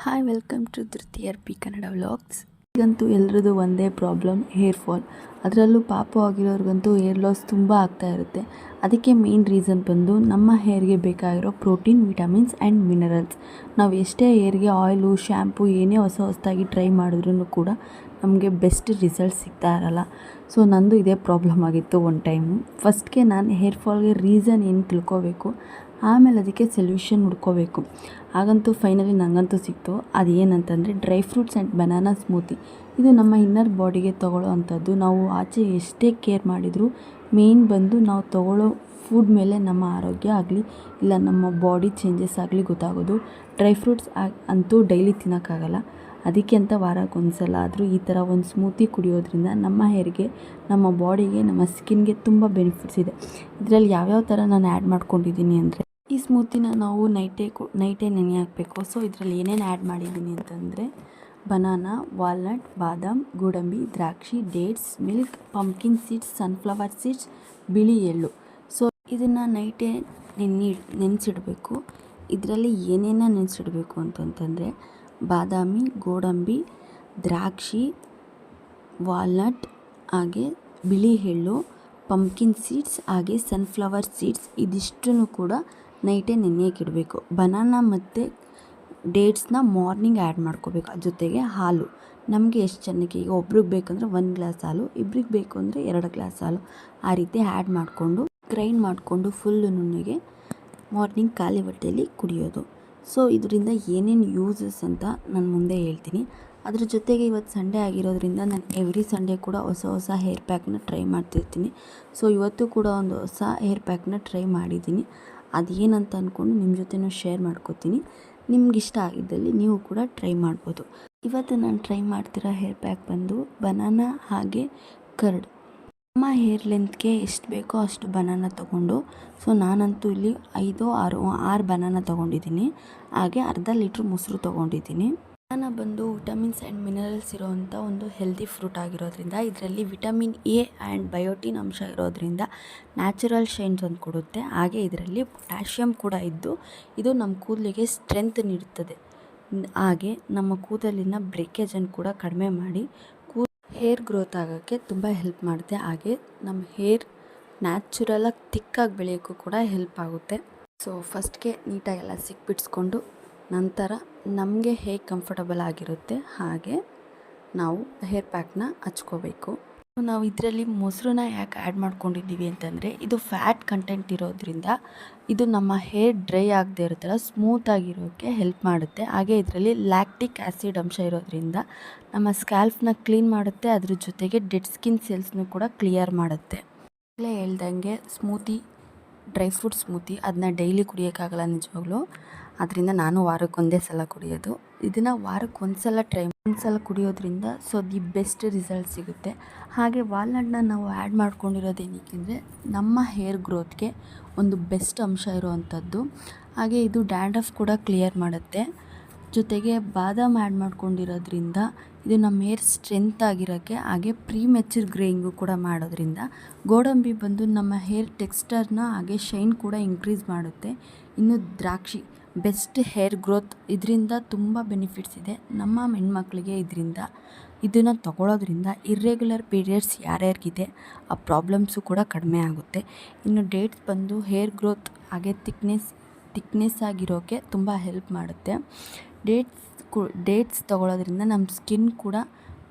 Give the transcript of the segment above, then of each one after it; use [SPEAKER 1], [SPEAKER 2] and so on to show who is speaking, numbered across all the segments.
[SPEAKER 1] Hi welcome to Dhriti P Kannada vlogs. ಈಗಂತೂ ಎಲ್ರದ್ದು ಒಂದೇ ಪ್ರಾಬ್ಲಮ್, ಹೇರ್ ಫಾಲ್. ಅದರಲ್ಲೂ ಪಾಪು ಆಗಿರೋರಿಗಂತೂ ಹೇರ್ ಲಾಸ್ ತುಂಬ ಆಗ್ತಾ ಇರುತ್ತೆ. ಅದಕ್ಕೆ ಮೇನ್ ರೀಸನ್ ಬಂದು ನಮ್ಮ ಹೇರ್ಗೆ ಬೇಕಾಗಿರೋ ಪ್ರೋಟೀನ್, ವಿಟಮಿನ್ಸ್ ಆ್ಯಂಡ್ ಮಿನರಲ್ಸ್. ನಾವು ಎಷ್ಟೇ ಹೇರ್ಗೆ ಆಯಿಲು, ಶ್ಯಾಂಪು ಏನೇ ಹೊಸದಾಗಿ ಟ್ರೈ ಮಾಡಿದ್ರೂ ಕೂಡ ನಮಗೆ ಬೆಸ್ಟ್ ರಿಸಲ್ಟ್ ಸಿಗ್ತಾ ಇರಲ್ಲ. ಸೊ ನಂದು ಇದೇ ಪ್ರಾಬ್ಲಮ್ ಆಗಿತ್ತು ಒಂದು ಟೈಮು. ಫಸ್ಟ್ಗೆ ನಾನು ಹೇರ್ ಫಾಲ್ಗೆ ರೀಸನ್ ಏನು ತಿಳ್ಕೋಬೇಕು, ಆಮೇಲೆ ಅದಕ್ಕೆ ಸೊಲ್ಯೂಷನ್ ಹುಡ್ಕೋಬೇಕು. ಹಾಗಂತೂ ಫೈನಲಿ ನನಗಂತೂ ಸಿಕ್ತು. ಅದು ಏನಂತಂದರೆ dry fruits and banana smoothie. ಇದು ನಮ್ಮ ಇನ್ನರ್ ಬಾಡಿಗೆ ತೊಗೊಳ್ಳೋ ಅಂಥದ್ದು. ನಾವು ಆಚೆ ಎಷ್ಟೇ ಕೇರ್ ಮಾಡಿದರೂ ಮೇನ್ ಬಂದು ನಾವು ತೊಗೊಳ್ಳೋ ಫುಡ್ ಮೇಲೆ ನಮ್ಮ ಆರೋಗ್ಯ ಆಗಲಿ ಇಲ್ಲ ನಮ್ಮ ಬಾಡಿ ಚೇಂಜಸ್ ಆಗಲಿ ಗೊತ್ತಾಗೋದು. ಡ್ರೈ ಫ್ರೂಟ್ಸ್ ಅಂತೂ ಡೈಲಿ ತಿನ್ನೋಕ್ಕಾಗಲ್ಲ. ಅದಕ್ಕೆ ಅಂತ ವಾರಕ್ಕೆ ಒಂದು ಸಲ ಆದರೂ ಈ ಥರ ಒಂದು ಸ್ಮೂತಿ ಕುಡಿಯೋದ್ರಿಂದ ನಮ್ಮ ಹೇರ್ಗೆ, ನಮ್ಮ ಬಾಡಿಗೆ, ನಮ್ಮ ಸ್ಕಿನ್ಗೆ ತುಂಬ ಬೆನಿಫಿಟ್ಸ್ ಇದೆ. ಇದರಲ್ಲಿ ಯಾವ್ಯಾವ ಥರ ನಾನು ಆ್ಯಡ್ ಮಾಡ್ಕೊಂಡಿದ್ದೀನಿ ಅಂದರೆ, ಈ ಸ್ಮೂತಿನ ನಾವು ನೈಟೇ ನೆನೆ ಹಾಕಬೇಕು. ಸೊ ಇದರಲ್ಲಿ ಏನೇನು ಆ್ಯಡ್ ಮಾಡಿದ್ದೀನಿ ಅಂತಂದರೆ ಬನಾನಾ, ವಾಲ್ನಟ್, ಬಾದಾಮ್, ಗೋಡಂಬಿ, ದ್ರಾಕ್ಷಿ, dates, milk, pumpkin seeds, sunflower seeds, ಬಿಳಿ ಎಳ್ಳು. ಸೊ ಇದನ್ನು ನೈಟೇ ನೆನೆಸಿಡಬೇಕು. ಇದರಲ್ಲಿ ಏನೇನು ನೆನೆಸಿಡಬೇಕು ಅಂತಂತಂದರೆ ಬಾದಾಮಿ, ಗೋಡಂಬಿ, ದ್ರಾಕ್ಷಿ, ವಾಲ್ನಟ್, ಹಾಗೆ ಬಿಳಿ ಎಳ್ಳು, ಪಂಪ್ಕಿನ್ ಸೀಡ್ಸ್, ಹಾಗೆ ಸನ್ಫ್ಲವರ್ ಸೀಡ್ಸ್, ಇದಿಷ್ಟನ್ನು ಕೂಡ ನೈಟೇ ನೆನೆಯಕ್ಕಿಡಬೇಕು. ಬನಾನಾ ಮತ್ತು ಡೇಟ್ಸ್ನ ಮಾರ್ನಿಂಗ್ ಆ್ಯಡ್ ಮಾಡ್ಕೋಬೇಕು. ಜೊತೆಗೆ ಹಾಲು ನಮಗೆ ಎಷ್ಟು ಜನಕ್ಕೆ, ಈಗ ಒಬ್ರಿಗೆ ಬೇಕಂದರೆ 1 ಗ್ಲಾಸ್ ಹಾಲು, ಇಬ್ರಿಗೆ ಬೇಕು ಅಂದರೆ 2 ಗ್ಲಾಸ್ ಹಾಲು, ಆ ರೀತಿ ಆ್ಯಡ್ ಮಾಡಿಕೊಂಡು ಗ್ರೈಂಡ್ ಮಾಡಿಕೊಂಡು ಫುಲ್ಲು ನುಣ್ಣಗೆ ಮಾರ್ನಿಂಗ್ ಖಾಲಿ ಹೊಟ್ಟೆಯಲ್ಲಿ ಕುಡಿಯೋದು. ಸೊ ಇದರಿಂದ ಏನೇನು ಯೂಸಸ್ ಅಂತ ನಾನು ಮುಂದೆ ಹೇಳ್ತೀನಿ. ಅದ್ರ ಜೊತೆಗೆ ಇವತ್ತು ಸಂಡೇ ಆಗಿರೋದ್ರಿಂದ ನಾನು ಎವ್ರಿ ಸಂಡೇ ಕೂಡ ಹೊಸ ಹೇರ್ ಪ್ಯಾಕ್ನ ಟ್ರೈ ಮಾಡ್ತಿರ್ತೀನಿ. ಸೊ ಇವತ್ತು ಕೂಡ ಒಂದು ಹೊಸ ಹೇರ್ ಪ್ಯಾಕ್ನ ಟ್ರೈ ಮಾಡಿದ್ದೀನಿ. ಅದೇನಂತ ಅಂದ್ಕೊಂಡು ನಿಮ್ಮ ಜೊತೆನೂ ಶೇರ್ ಮಾಡ್ಕೋತೀನಿ. ನಿಮ್ಗೆ ಇಷ್ಟ ಆಗಿದ್ದಲ್ಲಿ ನೀವು ಕೂಡ ಟ್ರೈ ಮಾಡ್ಬೋದು. ಇವತ್ತು ನಾನು ಟ್ರೈ ಮಾಡ್ತಿರೋ ಹೇರ್ ಪ್ಯಾಕ್ ಬಂದು ಬನಾನಾ ಹಾಗೆ ಕರ್ಡ್. ನಮ್ಮ ಹೇರ್ ಲೆಂತ್ಗೆ ಎಷ್ಟು ಬೇಕೋ ಅಷ್ಟು ಬನಾನಾ ತೊಗೊಂಡು, ಸೊ ನಾನಂತೂ ಇಲ್ಲಿ 6 ಬನಾನಾ ತೊಗೊಂಡಿದ್ದೀನಿ. ಹಾಗೆ ಅರ್ಧ ಲೀಟ್ರ್ ಮೊಸರು ತೊಗೊಂಡಿದ್ದೀನಿ. ಬನಾನಾ ಬಂದು ವಿಟಮಿನ್ಸ್ ಆ್ಯಂಡ್ ಮಿನರಲ್ಸ್ ಇರೋವಂಥ ಒಂದು ಹೆಲ್ದಿ ಫ್ರೂಟ್ ಆಗಿರೋದ್ರಿಂದ ಇದರಲ್ಲಿ ವಿಟಮಿನ್ ಎ ಆ್ಯಂಡ್ ಬಯೋಟಿನ್ ಅಂಶ ಇರೋದ್ರಿಂದ ನ್ಯಾಚುರಲ್ ಶೈನ್ ತಂದು ಕೊಡುತ್ತೆ. ಹಾಗೆ ಇದರಲ್ಲಿ ಪೊಟ್ಯಾಷಿಯಮ್ ಕೂಡ ಇದ್ದು ಇದು ನಮ್ಮ ಕೂದಲಿಗೆ ಸ್ಟ್ರೆಂತ್ ನೀಡುತ್ತದೆ. ಹಾಗೆ ನಮ್ಮ ಕೂದಲಿನ ಬ್ರೇಕೇಜನ್ನು ಕೂಡ ಕಡಿಮೆ ಮಾಡಿ ಹೇರ್ ಗ್ರೋತ್ ಆಗೋಕ್ಕೆ ತುಂಬ ಹೆಲ್ಪ್ ಮಾಡುತ್ತೆ. ಹಾಗೆ ನಮ್ಮ ಹೇರ್ ನ್ಯಾಚುರಲಾಗಿ ತಿಕ್ಕಾಗಿ ಬೆಳೆಯೋಕ್ಕೂ ಕೂಡ ಹೆಲ್ಪ್ ಆಗುತ್ತೆ. ಸೊ ಫಸ್ಟ್ಗೆ ನೀಟಾಗೆಲ್ಲ ಸಿಕ್ಬಿಡಿಸ್ಕೊಂಡು ನಂತರ ನಮಗೆ ಹೇಗೆ ಕಂಫರ್ಟಬಲ್ ಆಗಿರುತ್ತೆ ಹಾಗೆ ನಾವು ಹೇರ್ ಪ್ಯಾಕ್ನ ಹಚ್ಕೋಬೇಕು. ನಾವು ಇದರಲ್ಲಿ ಮೊಸರನ್ನ ಯಾಕೆ ಆ್ಯಡ್ ಮಾಡ್ಕೊಂಡಿದ್ದೀವಿ ಅಂತಂದರೆ ಇದು ಫ್ಯಾಟ್ ಕಂಟೆಂಟ್ ಇರೋದ್ರಿಂದ ಇದು ನಮ್ಮ ಹೇರ್ ಡ್ರೈ ಆಗದೆ ಇರೋ ಥರ ಸ್ಮೂತಾಗಿರೋಕ್ಕೆ ಹೆಲ್ಪ್ ಮಾಡುತ್ತೆ. ಹಾಗೆ ಇದರಲ್ಲಿ ಲ್ಯಾಕ್ಟಿಕ್ ಆ್ಯಸಿಡ್ ಅಂಶ ಇರೋದ್ರಿಂದ ನಮ್ಮ ಸ್ಕ್ಯಾಲ್ಫ್ನ ಕ್ಲೀನ್ ಮಾಡುತ್ತೆ. ಅದ್ರ ಜೊತೆಗೆ ಡೆಡ್ ಸ್ಕಿನ್ ಸೆಲ್ಸ್ನೂ ಕೂಡ ಕ್ಲಿಯರ್ ಮಾಡುತ್ತೆ. ಆಗಲೇ ಹೇಳ್ದಂಗೆ ಸ್ಮೂತಿ, ಡ್ರೈ ಫ್ರೂಟ್ ಸ್ಮೂತಿ ಅದನ್ನ ಡೈಲಿ ಕುಡಿಯೋಕ್ಕಾಗಲ್ಲ ನಿಜವಾಗ್ಲೂ. ಅದರಿಂದ ನಾನು ವಾರಕ್ಕೆ ಒಂದೇ ಸಲ ಕುಡಿಯೋದು. ಇದನ್ನು ವಾರಕ್ಕೆ ಒಂದು ಸಲ ಕುಡಿಯೋದ್ರಿಂದ ಸೊ ದಿ ಬೆಸ್ಟ್ ರಿಸಲ್ಟ್ ಸಿಗುತ್ತೆ. ಹಾಗೆ ವಾಲ್ನಟ್ನ ನಾವು ಆ್ಯಡ್ ಮಾಡ್ಕೊಂಡಿರೋದೇನಕ್ಕೆಂದರೆ ನಮ್ಮ ಹೇರ್ ಗ್ರೋತ್ಗೆ ಒಂದು ಬೆಸ್ಟ್ ಅಂಶ ಇರುವಂಥದ್ದು. ಹಾಗೆ ಇದು ಡ್ಯಾಂಡ್ರಫ್ ಕೂಡ ಕ್ಲಿಯರ್ ಮಾಡುತ್ತೆ. ಜೊತೆಗೆ ಬಾದಾಮ್ ಆ್ಯಡ್ ಮಾಡ್ಕೊಂಡಿರೋದ್ರಿಂದ ಇದು ನಮ್ಮ ಹೇರ್ ಸ್ಟ್ರೆಂತ್ ಆಗಿರೋಕ್ಕೆ, ಹಾಗೆ ಪ್ರೀಮೆಚ್ಯೂರ್ ಗ್ರೇಯಿಂಗು ಕೂಡ ಮಾಡೋದ್ರಿಂದ. ಗೋಡಂಬಿ ಬಂದು ನಮ್ಮ ಹೇರ್ ಟೆಕ್ಸ್ಚರ್ನ ಹಾಗೆ ಶೈನ್ ಕೂಡ ಇನ್ಕ್ರೀಸ್ ಮಾಡುತ್ತೆ. ಇನ್ನು ದ್ರಾಕ್ಷಿ ಬೆಸ್ಟ್ ಹೇರ್ ಗ್ರೋತ್, ಇದರಿಂದ ತುಂಬ ಬೆನಿಫಿಟ್ಸ್ ಇದೆ ನಮ್ಮ ಹೆಣ್ಮಕ್ಳಿಗೆ. ಇದನ್ನು ತಗೊಳ್ಳೋದ್ರಿಂದ ಇರ್ರೆಗ್ಯುಲರ್ ಪೀರಿಯಡ್ಸ್ ಯಾರ್ಯಾರಿಗಿದೆ ಆ ಪ್ರಾಬ್ಲಮ್ಸು ಕೂಡ ಕಡಿಮೆ ಆಗುತ್ತೆ. ಇನ್ನು ಡೇಟ್ಸ್ ಬಂದು ಹೇರ್ ಗ್ರೋತ್ ಹಾಗೆ ತಿಕ್ನೆಸ್ ಆಗಿರೋಕ್ಕೆ ತುಂಬ ಹೆಲ್ಪ್ ಮಾಡುತ್ತೆ. ಡೇಟ್ಸ್ ತೊಗೊಳ್ಳೋದ್ರಿಂದ ನಮ್ಮ ಸ್ಕಿನ್ ಕೂಡ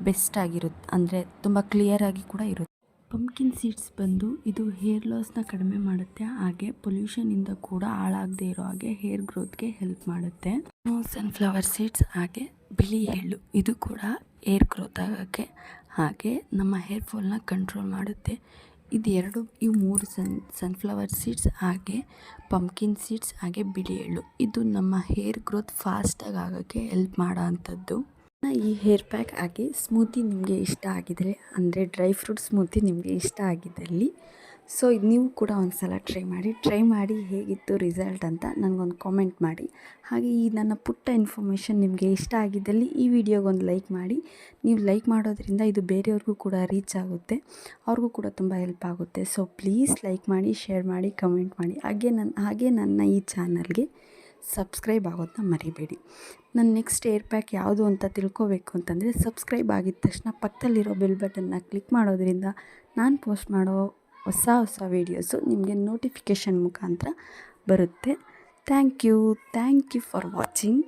[SPEAKER 1] ಬೆಸ್ಟ್ ಆಗಿರುತ್ತೆ, ಅಂದರೆ ತುಂಬ ಕ್ಲಿಯರಾಗಿ ಕೂಡ ಇರುತ್ತೆ. ಪಂಪ್ಕಿನ್ ಸೀಡ್ಸ್ ಬಂದು ಇದು ಹೇರ್ ಲಾಸ್ನ ಕಡಿಮೆ ಮಾಡುತ್ತೆ. ಹಾಗೆ ಪೊಲ್ಯೂಷನಿಂದ ಕೂಡ ಹಾಳಾಗದೇ ಇರೋ ಹಾಗೆ ಹೇರ್ ಗ್ರೋತ್ಗೆ ಹೆಲ್ಪ್ ಮಾಡುತ್ತೆ. ಸನ್ಫ್ಲವರ್ ಸೀಡ್ಸ್ ಹಾಗೆ ಬಿಳಿ ಎಳ್ಳು ಇದು ಕೂಡ ಹೇರ್ ಗ್ರೋತ್ ಆಗೋಕ್ಕೆ ಹಾಗೆ ನಮ್ಮ ಹೇರ್ ಫಾಲ್ನ ಕಂಟ್ರೋಲ್ ಮಾಡುತ್ತೆ. ಇವು 3 ಸನ್ಫ್ಲವರ್ ಸೀಡ್ಸ್ ಹಾಗೆ ಪಂಪ್ಕಿನ್ ಸೀಡ್ಸ್ ಹಾಗೆ ಬಿಳಿ ಎಳ್ಳು ಇದು ನಮ್ಮ ಹೇರ್ ಗ್ರೋತ್ ಫಾಸ್ಟಾಗಿ ಆಗೋಕ್ಕೆ ಹೆಲ್ಪ್ ಮಾಡೋ ಅಂಥದ್ದು. ಈ ಹೇರ್ ಪ್ಯಾಕ್ ಹಾಗೆ ಸ್ಮೂತಿ ನಿಮಗೆ ಇಷ್ಟ ಆಗಿದರೆ, ಅಂದರೆ ಡ್ರೈ ಫ್ರೂಟ್ ಸ್ಮೂತಿ ನಿಮಗೆ ಇಷ್ಟ ಆಗಿದ್ದಲ್ಲಿ ಸೊ ನೀವು ಕೂಡ ಒಂದು ಸಲ ಟ್ರೈ ಮಾಡಿ ಹೇಗಿತ್ತು ರಿಸಲ್ಟ್ ಅಂತ ನನಗೊಂದು ಕಾಮೆಂಟ್ ಮಾಡಿ. ಹಾಗೆ ಈ ನನ್ನ ಪುಟ್ಟ ಇನ್ಫಾರ್ಮೇಷನ್ ನಿಮಗೆ ಇಷ್ಟ ಆಗಿದ್ದಲ್ಲಿ ಈ ವಿಡಿಯೋಗೊಂದು ಲೈಕ್ ಮಾಡಿ. ನೀವು ಲೈಕ್ ಮಾಡೋದ್ರಿಂದ ಇದು ಬೇರೆಯವ್ರಿಗೂ ಕೂಡ ರೀಚ್ ಆಗುತ್ತೆ, ಅವ್ರಿಗೂ ಕೂಡ ತುಂಬ ಹೆಲ್ಪ್ ಆಗುತ್ತೆ. ಸೊ ಪ್ಲೀಸ್ ಲೈಕ್ ಮಾಡಿ, ಶೇರ್ ಮಾಡಿ, ಕಮೆಂಟ್ ಮಾಡಿ. ಹಾಗೆ ನನ್ನ ಈ ಚಾನಲ್ಗೆ ಸಬ್ಸ್ಕ್ರೈಬ್ ಆಗೋದನ್ನ ಮರಿಬೇಡಿ. ನನ್ನ ನೆಕ್ಸ್ಟ್ ಏರ್ ಪ್ಯಾಕ್ ಯಾವುದು ಅಂತ ತಿಳ್ಕೋಬೇಕು ಅಂತಂದರೆ ಸಬ್ಸ್ಕ್ರೈಬ್ ಆಗಿದ ತಕ್ಷಣ ಪಕ್ಕದಲ್ಲಿರೋ ಬೆಲ್ ಬಟನ್ನ ಕ್ಲಿಕ್ ಮಾಡೋದ್ರಿಂದ ನಾನು ಪೋಸ್ಟ್ ಮಾಡೋ ಹೊಸ ವೀಡಿಯೋಸು ನಿಮಗೆ ನೋಟಿಫಿಕೇಷನ್ ಮುಖಾಂತರ ಬರುತ್ತೆ. Thank you for watching.